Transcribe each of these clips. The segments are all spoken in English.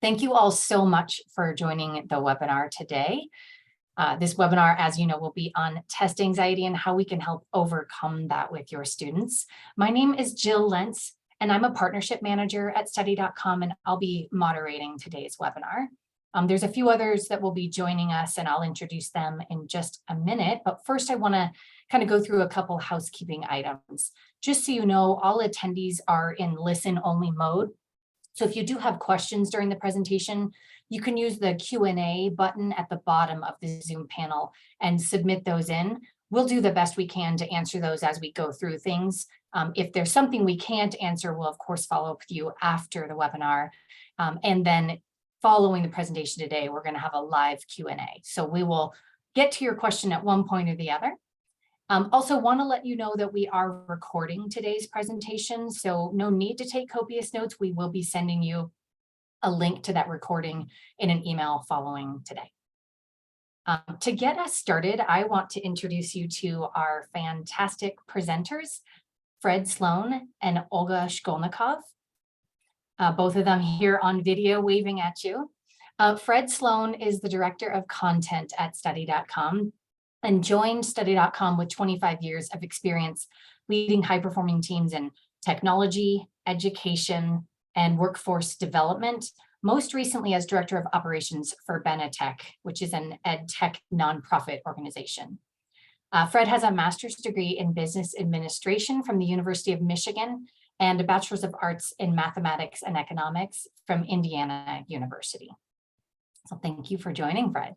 Thank you all so much for joining the webinar today. This webinar, as you know, will be on test anxiety and how we can help overcome that with your students. My name is Jill Lentz, and I'm a partnership manager at Study.com, and I'll be moderating today's webinar. There's a few others that will be joining us, and I'll introduce them in just a minute. But first, I want to kind of go through a couple housekeeping items. Just so you know, all attendees are in listen-only mode. So if you do have questions during the presentation, you can use the Q&A button at the bottom of the Zoom panel and submit those in. We'll do the best we can to answer those as we go through things. If there's something we can't answer, we'll of course follow up with you after the webinar. And then following the presentation today, we're going to have a live Q&A. So we will get to your question at one point or the other. Also want to let you know that we are recording today's presentation, so no need to take copious notes. We will be sending you a link to that recording in an email following today. To get us started, I want to introduce you to our fantastic presenters, Fred Slone and Olga Shkolnikov. Both of them here on video waving at you. Fred Slone is the Director of Content at Study.com and joined Study.com with 25 years of experience leading high-performing teams in technology, education, and workforce development, most recently as Director of Operations for Benetech, which is an ed tech nonprofit organization. Fred has a master's degree in business administration from the University of Michigan and a bachelor's of arts in mathematics and economics from Indiana University. So thank you for joining, Fred.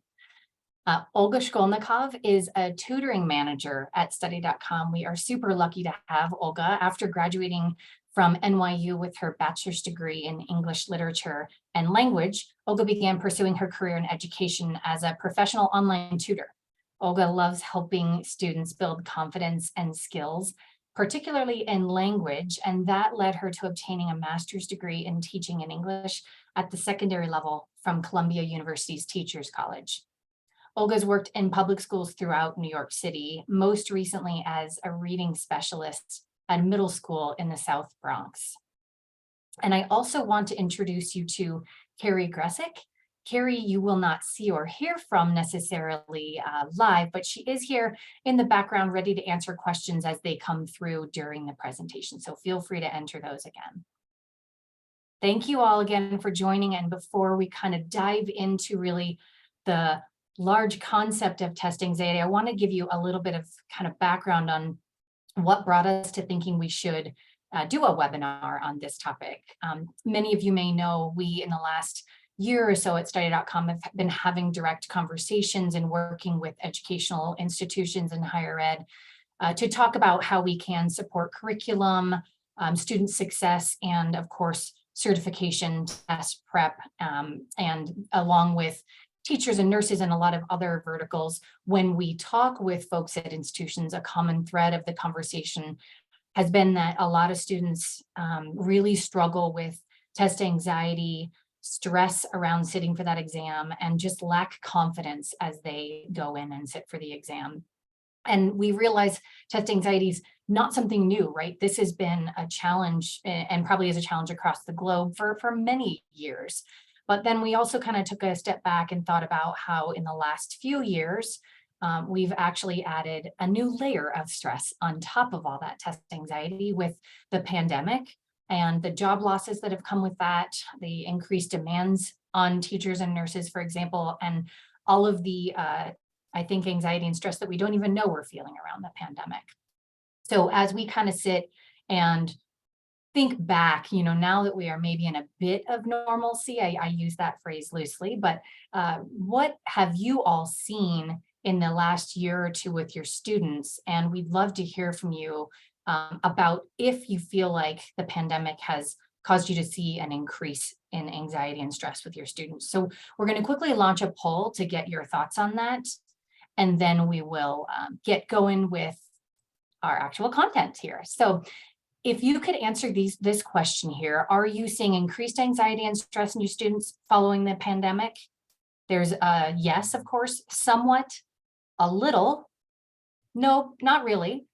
Olga Shkolnikov is a tutoring manager at Study.com. We are super lucky to have Olga. After graduating from NYU with her bachelor's degree in English literature and language, Olga began pursuing her career in education as a professional online tutor. Olga loves helping students build confidence and skills, particularly in language, and that led her to obtaining a master's degree in teaching in English at the secondary level from Columbia University's Teachers College. Olga's worked in public schools throughout New York City, most recently as a reading specialist at a middle school in the South Bronx. And I also want to introduce you to Carrie Gressick. Carrie, you will not see or hear from necessarily live, but she is here in the background ready to answer questions as they come through during the presentation. So feel free to enter those again. Thank you all again for joining. And before we kind of dive into really the large concept of test anxiety, I want to give you a little bit of kind of background on what brought us to thinking we should do a webinar on this topic. Many of you may know we, in the last year or so at Study.com, have been having direct conversations and working with educational institutions in higher ed to talk about how we can support curriculum, student success, and of course, certification, test prep, and along with teachers and nurses and a lot of other verticals. When we talk with folks at institutions, a common thread of the conversation has been that a lot of students really struggle with test anxiety, stress around sitting for that exam, and just lack confidence as they go in and sit for the exam. And we realize test anxiety is not something new, right? This has been a challenge and probably is a challenge across the globe for many years. But then we also kind of took a step back and thought about how in the last few years, we've actually added a new layer of stress on top of all that test anxiety with the pandemic and the job losses that have come with that, the increased demands on teachers and nurses, for example, and all of the, I think, anxiety and stress that we don't even know we're feeling around the pandemic. So as we kind of sit and think back, you know, now that we are maybe in a bit of normalcy, I use that phrase loosely, but what have you all seen in the last year or two with your students? And we'd love to hear from you about if you feel like the pandemic has caused you to see an increase in anxiety and stress with your students. So we're going to quickly launch a poll to get your thoughts on that. And then we will get going with our actual content here. So if you could answer this question here, are you seeing increased anxiety and stress in your students following the pandemic? There's a yes, of course, somewhat, a little, no, not really,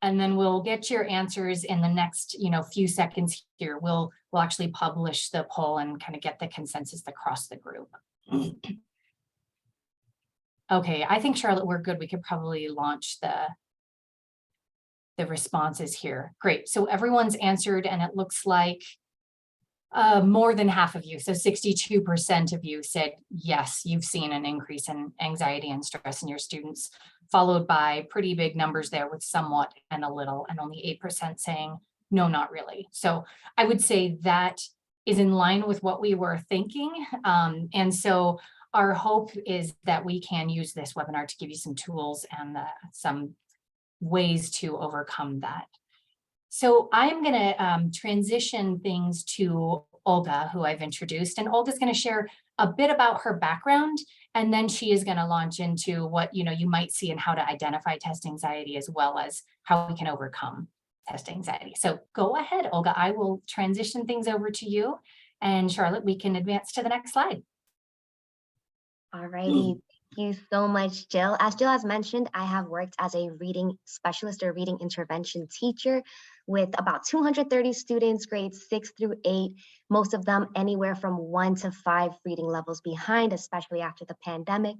And then we'll get your answers in the next, few seconds here. We'll actually publish the poll and kind of get the consensus across the group. Okay, I think, Charlotte, we're good. We could probably launch the responses here. Great. So everyone's answered, and it looks like more than half of you, so 62% of you said yes, you've seen an increase in anxiety and stress in your students, followed by pretty big numbers there with somewhat and a little, and only 8% saying no, not really. So I would say that is in line with what we were thinking. And so our hope is that we can use this webinar to give you some tools and some ways to overcome that. So I'm going to transition things to Olga, who I've introduced, and Olga's going to share a bit about her background, and then she is going to launch into what you might see and how to identify test anxiety, as well as how we can overcome test anxiety. So go ahead, Olga. I will transition things over to you, and Charlotte, we can advance to the next slide. All righty. Thank you so much, Jill. As Jill has mentioned, I have worked as a reading specialist or reading intervention teacher with about 230 students, grades 6 through 8, most of them anywhere from 1 to 5 reading levels behind, especially after the pandemic.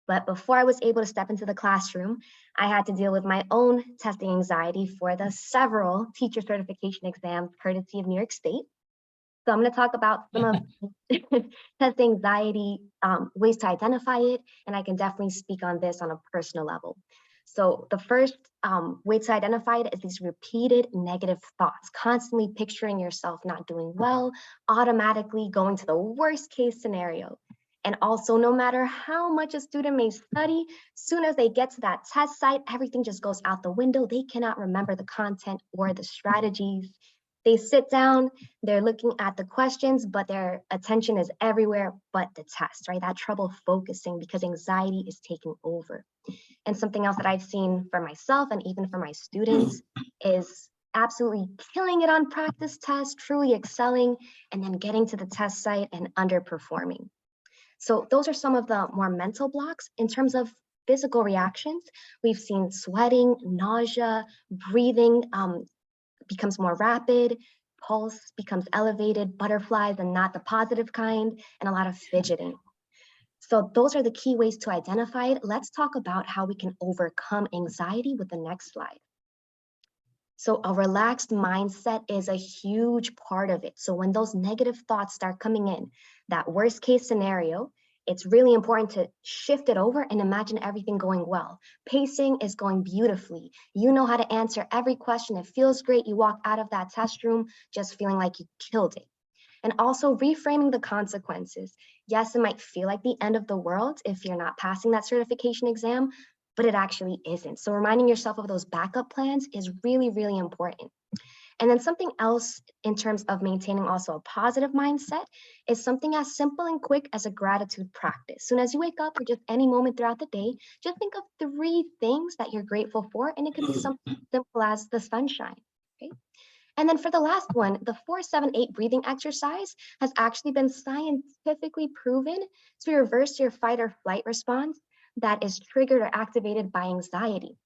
But before I was able to step into the classroom, I had to deal with my own testing anxiety for the several teacher certification exams courtesy of New York State. So I'm going to talk about some of test anxiety, ways to identify it, and I can definitely speak on this on a personal level. So the first way to identify it is these repeated negative thoughts, constantly picturing yourself not doing well, automatically going to the worst case scenario. And also, no matter how much a student may study, soon as they get to that test site, everything just goes out the window. They cannot remember the content or the strategies. They sit down, they're looking at the questions, but their attention is everywhere but the test, right? That trouble focusing because anxiety is taking over. And something else that I've seen for myself and even for my students is absolutely killing it on practice tests, truly excelling, and then getting to the test site and underperforming. So those are some of the more mental blocks. In terms of physical reactions, we've seen sweating, nausea, breathing becomes more rapid, pulse becomes elevated, butterflies and not the positive kind, and a lot of fidgeting. So those are the key ways to identify it. Let's talk about how we can overcome anxiety with the next slide. So a relaxed mindset is a huge part of it. So when those negative thoughts start coming in, that worst case scenario, it's really important to shift it over and imagine everything going well. Pacing is going beautifully. You know how to answer every question. It feels great. You walk out of that test room just feeling like you killed it. And also reframing the consequences. Yes, it might feel like the end of the world if you're not passing that certification exam, but it actually isn't. So reminding yourself of those backup plans is really, really important. And then something else in terms of maintaining also a positive mindset is something as simple and quick as a gratitude practice. Soon as you wake up or just any moment throughout the day, just think of 3 things that you're grateful for, and it could be something simple as the sunshine. Okay. And then for the last one, the 4-7-8 breathing exercise has actually been scientifically proven to reverse your fight or flight response that is triggered or activated by anxiety.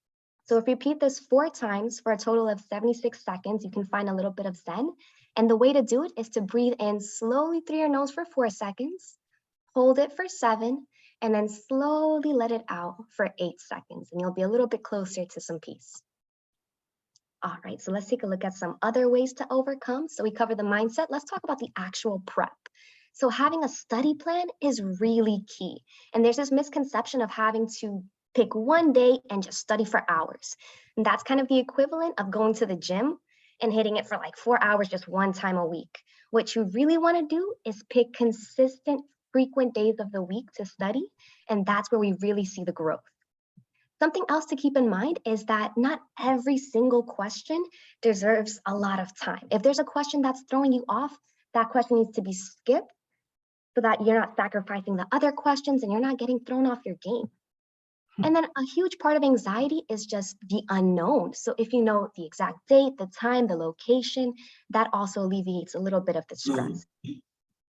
So if you repeat this 4 times for a total of 76 seconds, you can find a little bit of zen. And the way to do it is to breathe in slowly through your nose for 4 seconds, hold it for 7, and then slowly let it out for 8 seconds. And you'll be a little bit closer to some peace. All right, so let's take a look at some other ways to overcome. So we covered the mindset. Let's talk about the actual prep. So having a study plan is really key. And there's this misconception of having to pick one day and just study for hours. And that's kind of the equivalent of going to the gym and hitting it for like 4 hours just one time a week. What you really want to do is pick consistent, frequent days of the week to study. And that's where we really see the growth. Something else to keep in mind is that not every single question deserves a lot of time. If there's a question that's throwing you off, that question needs to be skipped so that you're not sacrificing the other questions and you're not getting thrown off your game. And then a huge part of anxiety is just the unknown. So if you know the exact date, the time, the location, that also alleviates a little bit of the stress.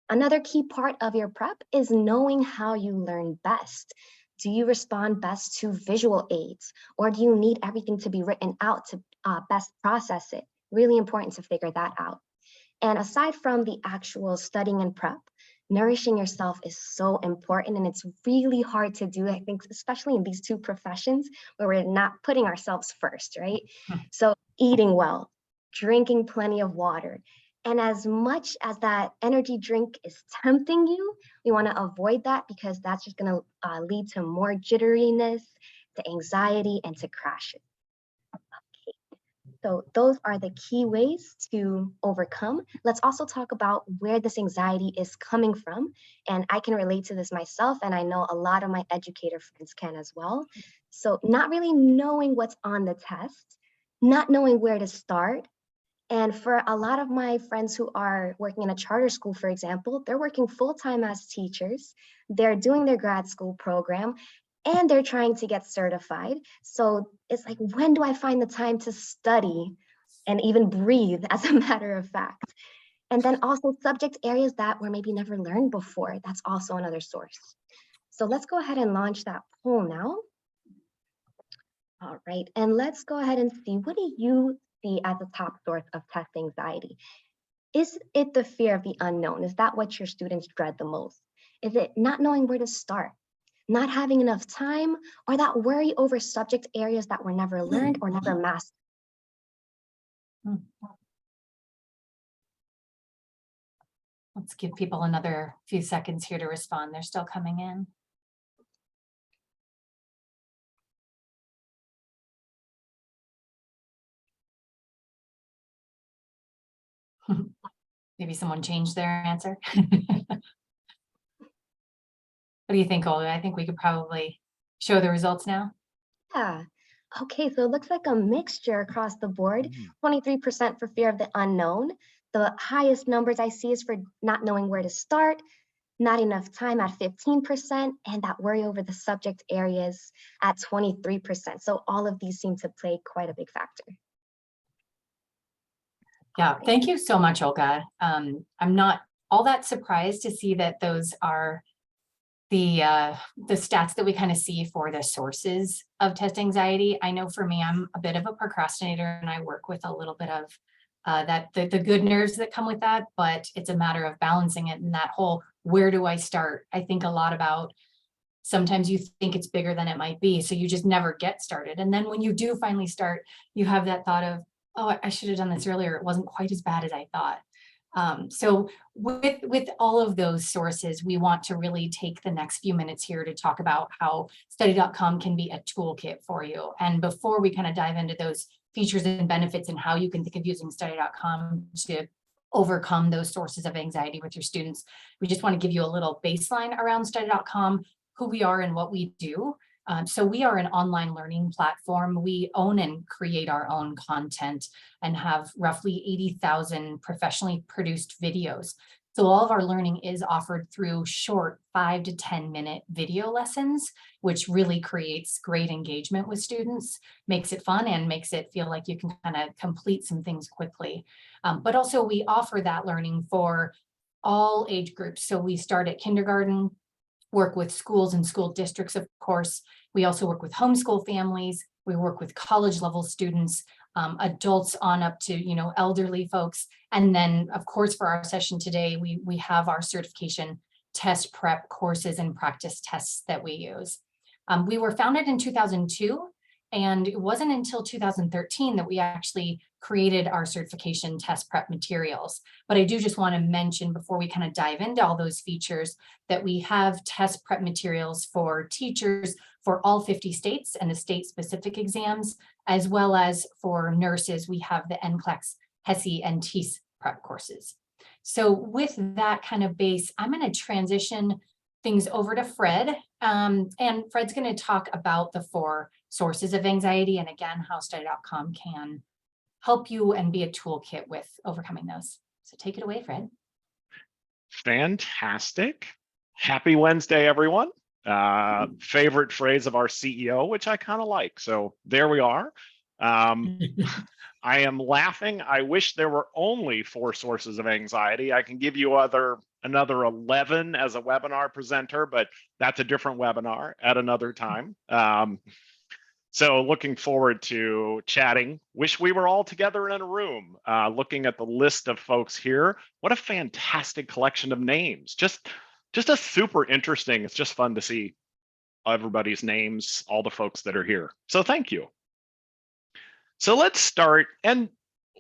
Another key part of your prep is knowing how you learn best. Do you respond best to visual aids, or do you need everything to be written out to best process it. Really important to figure that out. And aside from the actual studying and prep, nourishing yourself is so important, and it's really hard to do, I think, especially in these two professions where we're not putting ourselves first, right? So eating well, drinking plenty of water. And as much as that energy drink is tempting you, we want to avoid that because that's just going to lead to more jitteriness, to anxiety, and to crashes. So those are the key ways to overcome. Let's also talk about where this anxiety is coming from. And I can relate to this myself, and I know a lot of my educator friends can as well. So not really knowing what's on the test, not knowing where to start. And for a lot of my friends who are working in a charter school, for example, they're working full-time as teachers. They're doing their grad school program, and they're trying to get certified. So it's like, when do I find the time to study and even breathe, as a matter of fact? And then also subject areas that were maybe never learned before. That's also another source. So let's go ahead and launch that poll now. All right, and let's go ahead and see, what do you see as a top source of test anxiety? Is it the fear of the unknown? Is that what your students dread the most? Is it not knowing where to start? Not having enough time, or that worry over subject areas that were never learned or never mastered? Let's give people another few seconds here to respond. They're still coming in. Maybe someone changed their answer. What do you think, Olga? I think we could probably show the results now. Yeah. Okay, so it looks like a mixture across the board. 23% for fear of the unknown. The highest numbers I see is for not knowing where to start, not enough time at 15%, and that worry over the subject areas at 23%. So all of these seem to play quite a big factor. Yeah, thank you so much, Olga. I'm not all that surprised to see that those are the stats that we kind of see for the sources of test anxiety. I know for me, I'm a bit of a procrastinator, and I work with a little bit of the good nerves that come with that, but it's a matter of balancing it. And that whole, where do I start? I think a lot about, sometimes you think it's bigger than it might be, so you just never get started. And then when you do finally start, you have that thought of, oh, I should have done this earlier. It wasn't quite as bad as I thought. So with all of those sources, we want to really take the next few minutes here to talk about how Study.com can be a toolkit for you. And before we kind of dive into those features and benefits and how you can think of using Study.com to overcome those sources of anxiety with your students, we just want to give you a little baseline around Study.com, who we are and what we do. So we are an online learning platform. We own and create our own content and have roughly 80,000 professionally produced videos. So all of our learning is offered through short 5 to 10 minute video lessons, which really creates great engagement with students, makes it fun, and makes it feel like you can kind of complete some things quickly. But also we offer that learning for all age groups. So we start at kindergarten, work with schools and school districts, of course. We also work with homeschool families. We work with college level students, adults on up to, elderly folks. And then, of course, for our session today, we have our certification test prep courses and practice tests that we use. We were founded in 2002, and it wasn't until 2013 that we actually created our certification test prep materials. But I do just want to mention, before we kind of dive into all those features, that we have test prep materials for teachers for all 50 states and the state-specific exams, as well as for nurses. We have the NCLEX, HESI, and TEAS prep courses. So with that kind of base, I'm going to transition things over to Fred. And Fred's going to talk about the 4 sources of anxiety, and again, how Study.com can help you and be a toolkit with overcoming those. So take it away, Fred. Fantastic. Happy Wednesday, everyone. Favorite phrase of our CEO, which I kind of like. So there we are. I am laughing. I wish there were only 4 sources of anxiety. I can give you another 11 as a webinar presenter, but that's a different webinar at another time. So looking forward to chatting. Wish we were all together in a room. Looking at the list of folks here, what a fantastic collection of names. Just a super interesting. It's just fun to see everybody's names, all the folks that are here. So thank you. So let's start. And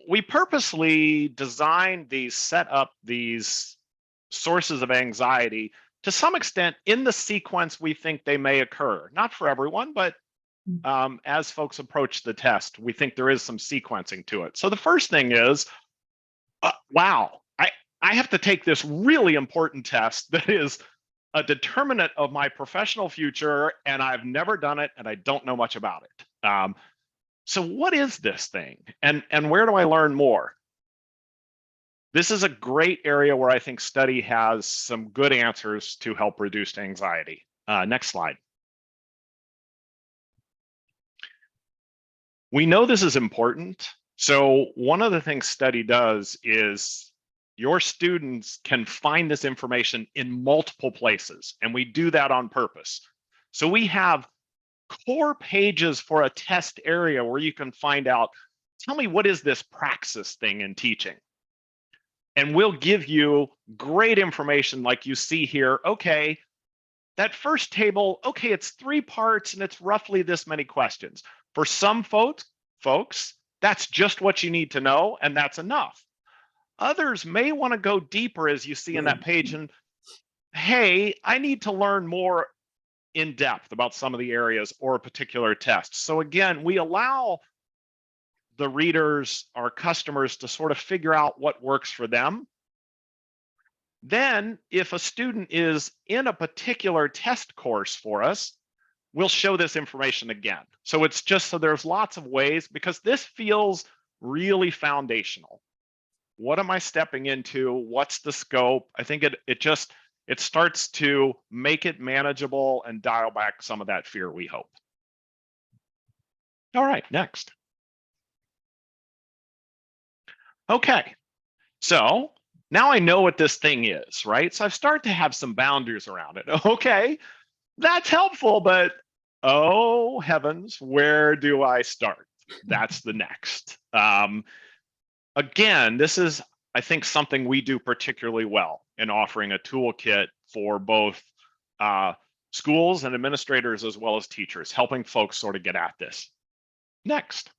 we purposely designed these, set up these sources of anxiety to some extent in the sequence we think they may occur. Not for everyone, but as folks approach the test, we think there is some sequencing to it. So the first thing is, wow, I have to take this really important test that is a determinant of my professional future, and I've never done it, and I don't know much about it. So what is this thing, and where do I learn more? This is a great area where I think Study has some good answers to help reduce anxiety. Next slide. We know this is important. So one of the things Study does is your students can find this information in multiple places, and we do that on purpose. So we have core pages for a test area where you can find out, tell me, what is this praxis thing in teaching? And we'll give you great information like you see here. Okay, that first table, okay, it's 3 parts and it's roughly this many questions. For some folks, that's just what you need to know, and that's enough. Others may want to go deeper, as you see in that page, and hey, I need to learn more in depth about some of the areas or a particular test. So again, we allow the readers, our customers, to sort of figure out what works for them. Then, if a student is in a particular test course for us, we'll show this information again. So it's just so there's lots of ways, because this feels really foundational. What am I stepping into? What's the scope? I think it starts to make it manageable and dial back some of that fear, we hope. All right, next. Okay, so now I know what this thing is, right? So I start to have some boundaries around it. Okay, that's helpful, but oh heavens, where do I start? That's the next. Again, this is, I think, something we do particularly well in offering a toolkit for both schools and administrators as well as teachers, helping folks sort of get at this. Next.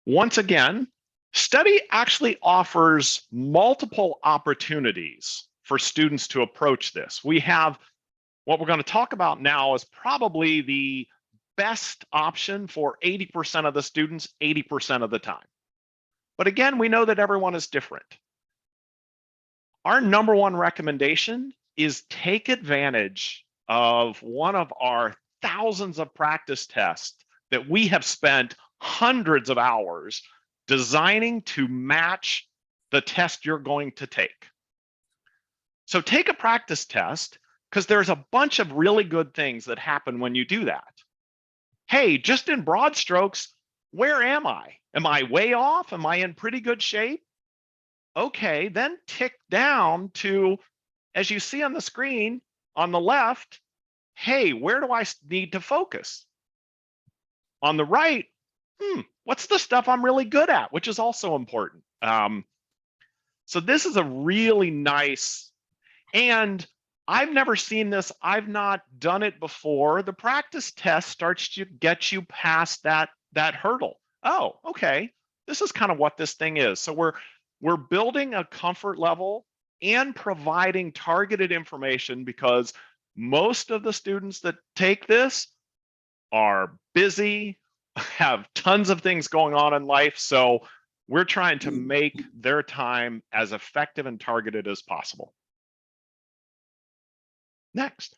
Once again, Study actually offers multiple opportunities for students to approach this. We have what we're going to talk about now is probably the best option for 80% of the students, 80% of the time. But again, we know that everyone is different. Our number one recommendation is take advantage of one of our thousands of practice tests that we have spent hundreds of hours designing to match the test you're going to take. So take a practice test, because there's a bunch of really good things that happen when you do that. Hey, just in broad strokes, where am I? Am I way off? Am I in pretty good shape? Okay, then tick down to, as you see on the screen on the left, hey, where do I need to focus? On the right, what's the stuff I'm really good at, which is also important. So this is a really nice, and I've never seen this. I've not done it before. The practice test starts to get you past that hurdle. Oh, okay. This is kind of what this thing is. So we're building a comfort level and providing targeted information, because most of the students that take this are busy, have tons of things going on in life. So we're trying to make their time as effective and targeted as possible. Next.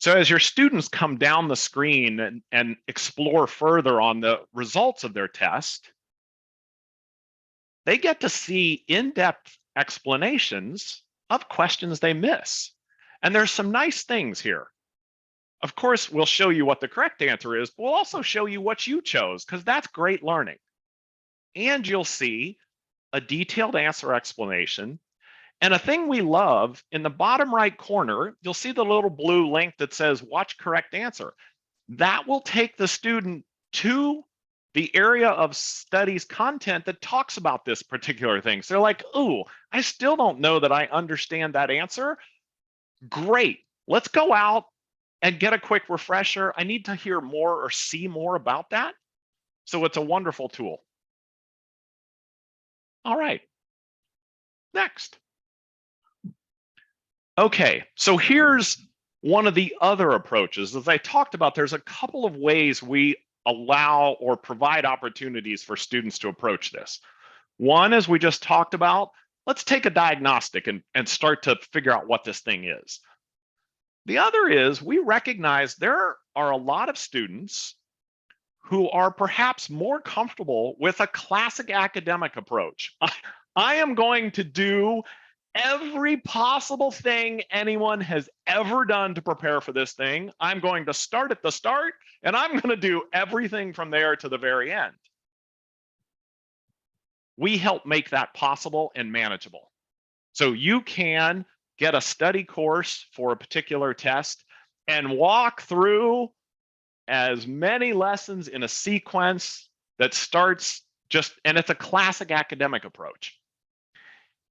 So as your students come down the screen and explore further on the results of their test, they get to see in-depth explanations of questions they miss. And there's some nice things here. Of course, we'll show you what the correct answer is, but we'll also show you what you chose, because that's great learning. And you'll see a detailed answer explanation. And a thing we love, in the bottom right corner, you'll see the little blue link that says watch correct answer. That will take the student to the area of studies content that talks about this particular thing. So they're like, ooh, I still don't know that I understand that answer. Great, let's go out and get a quick refresher. I need to hear more or see more about that. So it's a wonderful tool. All right, next. Okay, so here's one of the other approaches. As I talked about, there's a couple of ways we allow or provide opportunities for students to approach this. One, as we just talked about, let's take a diagnostic and start to figure out what this thing is. The other is we recognize there are a lot of students who are perhaps more comfortable with a classic academic approach. I am going to do every possible thing anyone has ever done to prepare for this thing. I'm going to start at the start, and I'm going to do everything from there to the very end. We help make that possible and manageable. So you can get a study course for a particular test and walk through as many lessons in a sequence that starts just, and it's a classic academic approach.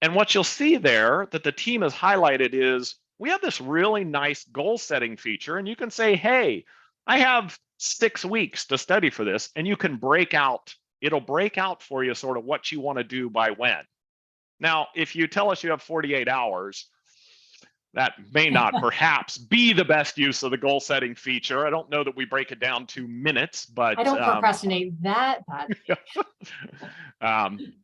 And what you'll see there that the team has highlighted is we have this really nice goal setting feature, and you can say, hey, I have 6 weeks to study for this, and you can break out, it'll break out for you sort of what you want to do by when. Now, if you tell us you have 48 hours, that may not perhaps be the best use of the goal setting feature. I don't know that we break it down to minutes, but I don't procrastinate that badly.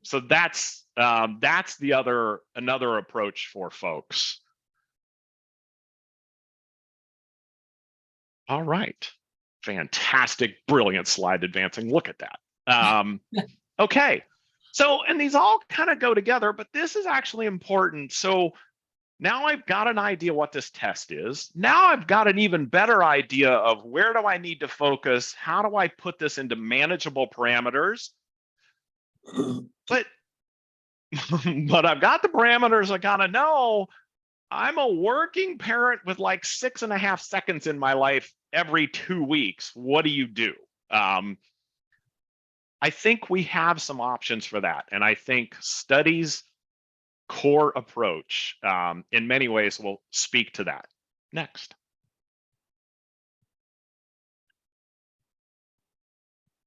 So that's another approach for folks. All right, fantastic, brilliant slide advancing. Look at that. Okay, so and these all kind of go together, but this is actually important. So now I've got an idea what this test is. Now I've got an even better idea of where do I need to focus? How do I put this into manageable parameters? But I've got the parameters. I gotta know I'm a working parent with like 6.5 seconds in my life every 2 weeks. What do you do? I think we have some options for that. And I think studies core approach in many ways will speak to that. Next.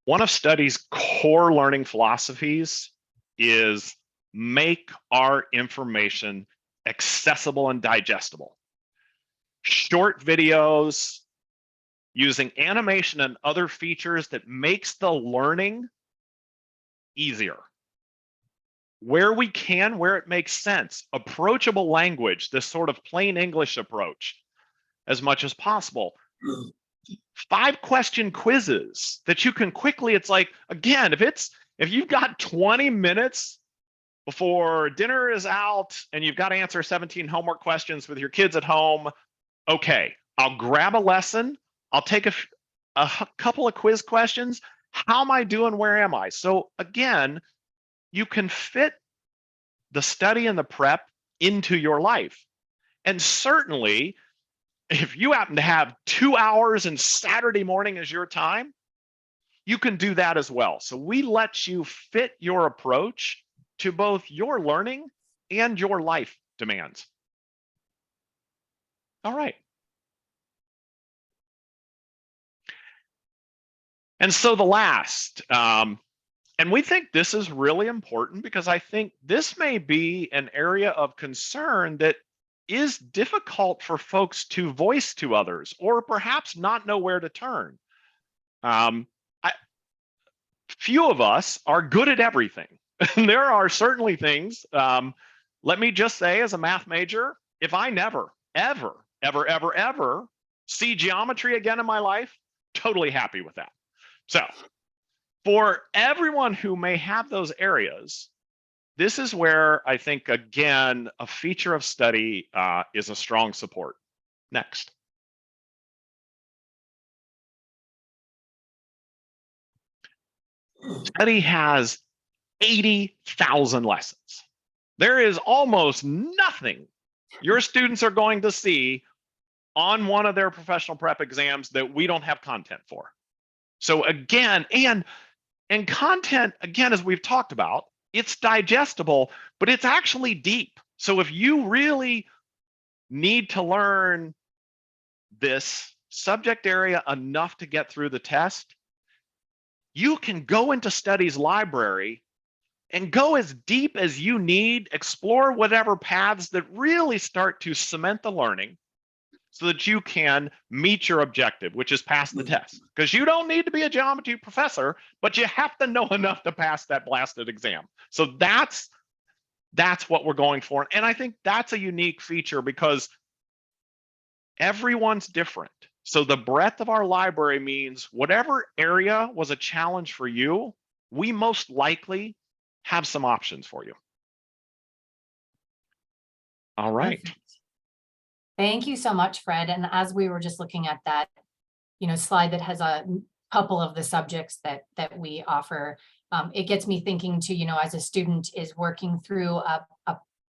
One of studies' core learning philosophies is make our information accessible and digestible. Short videos using animation and other features that makes the learning easier. Where we can, where it makes sense, approachable language, this sort of plain English approach as much as possible. 5-question quizzes that you can quickly, it's like, again, if you've got 20 minutes before dinner is out and you've got to answer 17 homework questions with your kids at home, okay, I'll grab a lesson, I'll take a couple of quiz questions. How am I doing? Where am I? So again, you can fit the study and the prep into your life. And certainly, if you happen to have 2 hours and Saturday morning as your time, you can do that as well. So we let you fit your approach to both your learning and your life demands. All right. And so the last, and we think this is really important because I think this may be an area of concern that is difficult for folks to voice to others or perhaps not know where to turn. Few of us are good at everything. There are certainly things, let me just say as a math major, if I never, ever, ever, ever, ever see geometry again in my life, totally happy with that. So for everyone who may have those areas, this is where I think, again, a feature of study is a strong support. Next. Study has 80,000 lessons. There is almost nothing your students are going to see on one of their professional prep exams that we don't have content for. So again, and content, again, as we've talked about, it's digestible, but it's actually deep. So if you really need to learn this subject area enough to get through the test, you can go into Study's library and go as deep as you need, explore whatever paths that really start to cement the learning so that you can meet your objective, which is pass the test. Because you don't need to be a geometry professor, but you have to know enough to pass that blasted exam. So that's what we're going for. And I think that's a unique feature because everyone's different. So the breadth of our library means whatever area was a challenge for you, we most likely have some options for you. All right. Perfect. Thank you so much, Fred. And as we were just looking at that, slide that has a couple of the subjects that we offer, it gets me thinking to, as a student is working through a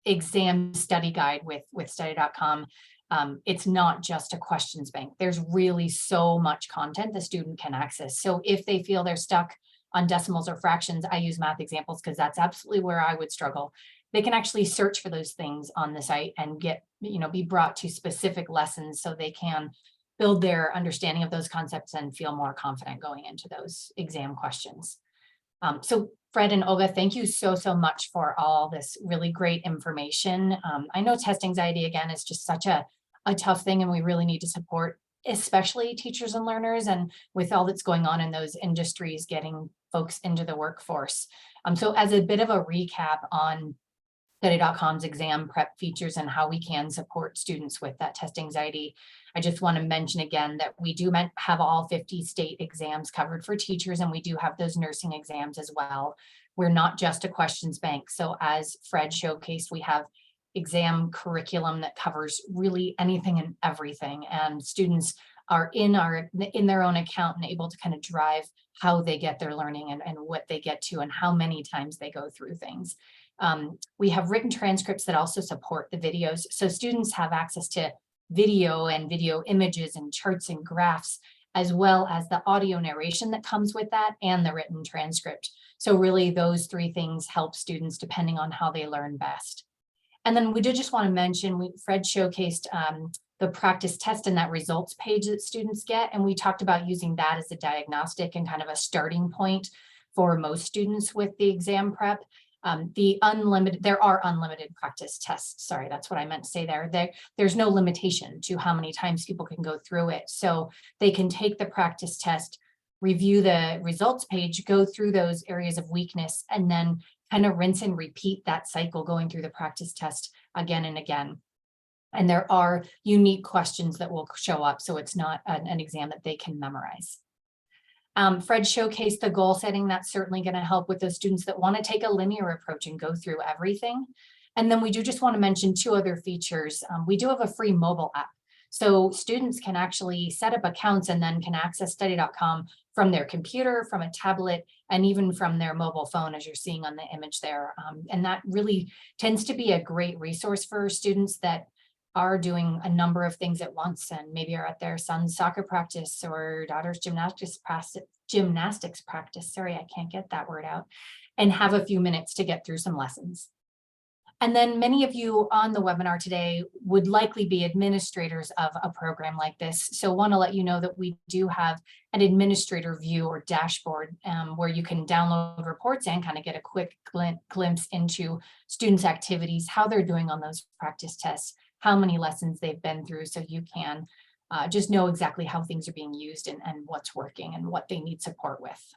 exam study guide with Study.com, it's not just a questions bank. There's really so much content the student can access. So if they feel they're stuck on decimals or fractions, I use math examples because that's absolutely where I would struggle. They can actually search for those things on the site and get, be brought to specific lessons so they can build their understanding of those concepts and feel more confident going into those exam questions. So Fred and Olga, thank you so much for all this really great information. I know test anxiety, again, is just such a tough thing, and we really need to support especially teachers and learners, and with all that's going on in those industries, getting folks into the workforce. So as a bit of a recap on Study.com's exam prep features and how we can support students with that test anxiety, I just want to mention again that we do have all 50 state exams covered for teachers, and we do have those nursing exams as well. We're not just a questions bank. So as Fred showcased, we have exam curriculum that covers really anything and everything, and students are in their own account and able to kind of drive how they get their learning and what they get to and how many times they go through things. We have written transcripts that also support the videos, so students have access to video and video images and charts and graphs, as well as the audio narration that comes with that and the written transcript. So really those three things help students depending on how they learn best. And then we did just want to mention, Fred showcased the practice test and that results page that students get. And we talked about using that as a diagnostic and kind of a starting point for most students with the exam prep. There are unlimited practice tests. Sorry, that's what I meant to say there. There's no limitation to how many times people can go through it. So they can take the practice test, review the results page, go through those areas of weakness, and then kind of rinse and repeat that cycle going through the practice test again and again. And there are unique questions that will show up, so it's not an exam that they can memorize. Fred showcased the goal setting. That's certainly going to help with those students that want to take a linear approach and go through everything. And then we do just want to mention two other features. We do have a free mobile app. So students can actually set up accounts and then can access Study.com from their computer, from a tablet, and even from their mobile phone, as you're seeing on the image there. And that really tends to be a great resource for students that are doing a number of things at once and maybe are at their son's soccer practice or daughter's gymnastics practice. Sorry, I can't get that word out, and have a few minutes to get through some lessons. And then many of you on the webinar today would likely be administrators of a program like this. So want to let you know that we do have an administrator view or dashboard where you can download reports and kind of get a quick glimpse into students' activities, how they're doing on those practice tests, how many lessons they've been through, so you can just know exactly how things are being used and what's working and what they need support with.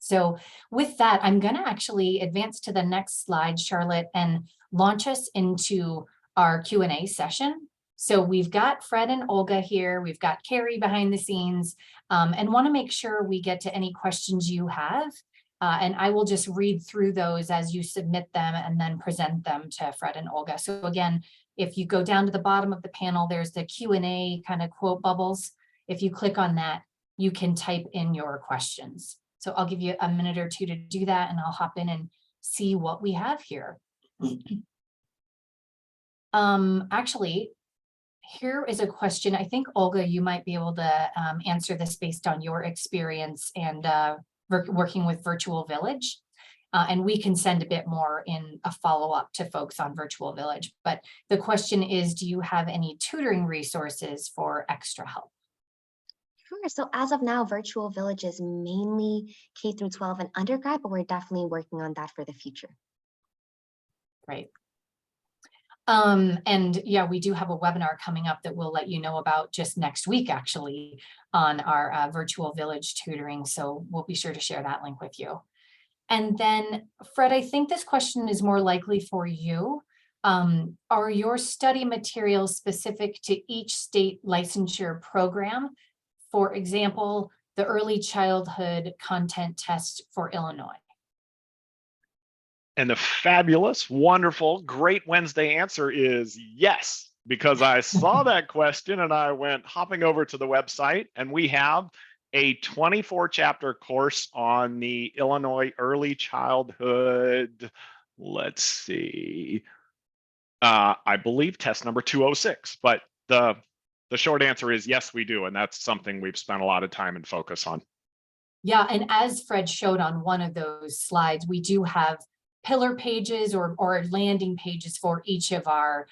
So with that, I'm going to actually advance to the next slide, Charlotte, and launch us into our Q&A session. So we've got Fred and Olga here. We've got Carrie behind the scenes, and want to make sure we get to any questions you have. And I will just read through those as you submit them and then present them to Fred and Olga. So again, if you go down to the bottom of the panel, there's the Q&A kind of quote bubbles. If you click on that, you can type in your questions. So I'll give you a minute or two to do that, and I'll hop in and see what we have here. Actually, here is a question. I think, Olga, you might be able to answer this based on your experience and working with Virtual Village. And we can send a bit more in a follow-up to folks on Virtual Village. But the question is, do you have any tutoring resources for extra help? Sure. So as of now, Virtual Village is mainly K through 12 and undergrad, but we're definitely working on that for the future. Great. And yeah, we do have a webinar coming up that we'll let you know about just next week, actually, on our Virtual Village tutoring. So we'll be sure to share that link with you. And then, Fred, I think this question is more likely for you. Are your study materials specific to each state licensure program? For example, the early childhood content test for Illinois. And the fabulous, wonderful, great Wednesday answer is yes, because I saw that question and I went hopping over to the website, and we have a 24 chapter course on the Illinois early childhood. Let's see. I believe test number 206, but the short answer is yes, we do. And that's something we've spent a lot of time and focus on. Yeah, and as Fred showed on one of those slides, we do have pillar pages or landing pages for each of our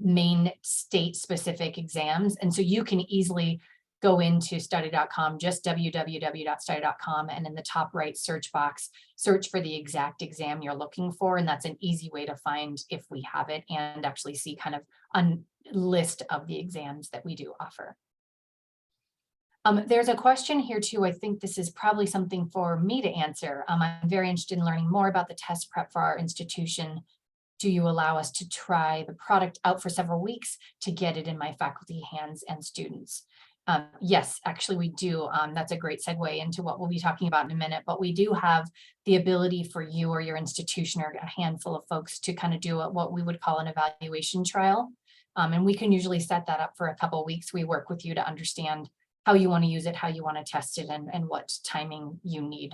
main state specific exams. And so you can easily go into study.com, just www.study.com, and in the top right search box, search for the exact exam you're looking for. And that's an easy way to find if we have it and actually see kind of a list of the exams that we do offer. There's a question here too. I think this is probably something for me to answer. I'm very interested in learning more about the test prep for our institution. Do you allow us to try the product out for several weeks to get it in my faculty hands and students? Yes, actually we do. That's a great segue into what we'll be talking about in a minute, but we do have the ability for you or your institution or a handful of folks to kind of do what we would call an evaluation trial. And we can usually set that up for a couple of weeks. We work with you to understand how you want to use it, how you want to test it, and what timing you need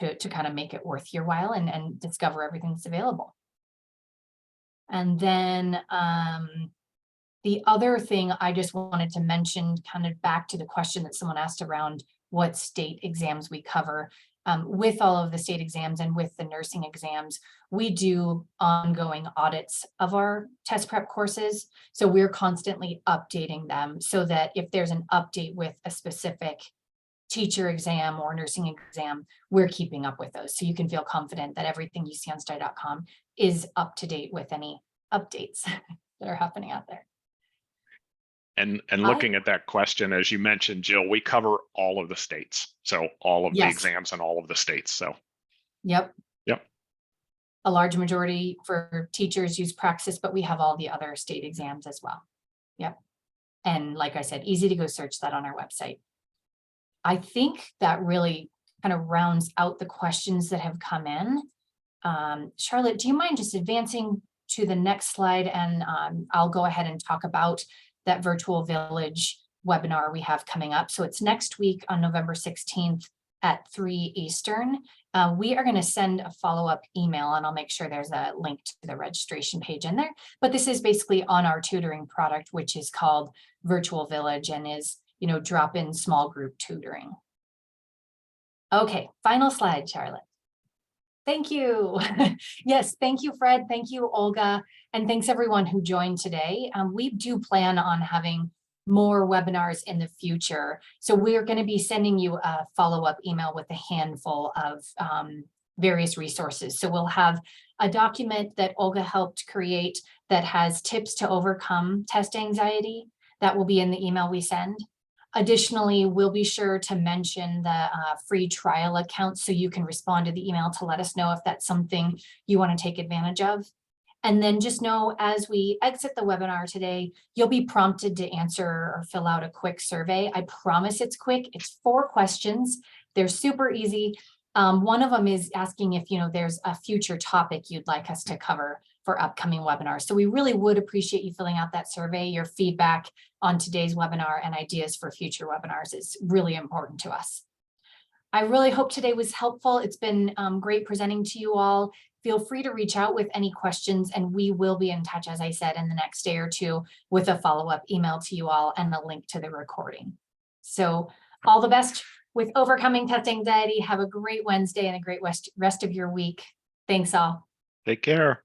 to kind of make it worth your while and discover everything that's available. And then the other thing I just wanted to mention, kind of back to the question that someone asked around what state exams we cover. With all of the state exams and with the nursing exams, we do ongoing audits of our test prep courses. So we're constantly updating them so that if there's an update with a specific teacher exam or nursing exam, we're keeping up with those. So you can feel confident that everything you see on Study.com is up to date with any updates that are happening out there. And looking at that question, as you mentioned, Jill, we cover all of the states. So all of the exams in all of the states. So. Yep. Yep. A large majority for teachers use Praxis, but we have all the other state exams as well. Yep. And like I said, easy to go search that on our website. I think that really kind of rounds out the questions that have come in. Charlotte, do you mind just advancing to the next slide? And I'll go ahead and talk about that Virtual Village webinar we have coming up. So it's next week on November 16th at 3 Eastern. We are going to send a follow-up email, and I'll make sure there's a link to the registration page in there. But this is basically on our tutoring product, which is called Virtual Village and is, drop-in small group tutoring. Okay, final slide, Charlotte. Thank you. Yes, thank you, Fred. Thank you, Olga. And thanks everyone who joined today. We do plan on having more webinars in the future. So we're going to be sending you a follow-up email with a handful of various resources. So we'll have a document that Olga helped create that has tips to overcome test anxiety. That will be in the email we send. Additionally, we'll be sure to mention the free trial account so you can respond to the email to let us know if that's something you want to take advantage of. And then just know as we exit the webinar today, you'll be prompted to answer or fill out a quick survey. I promise it's quick. It's 4 questions. They're super easy. One of them is asking if there's a future topic you'd like us to cover for upcoming webinars. So we really would appreciate you filling out that survey. Your feedback on today's webinar and ideas for future webinars is really important to us. I really hope today was helpful. It's been great presenting to you all. Feel free to reach out with any questions, and we will be in touch, as I said, in the next day or two with a follow-up email to you all and a link to the recording. So all the best with overcoming test anxiety. Have a great Wednesday and a great rest of your week. Thanks all. Take care.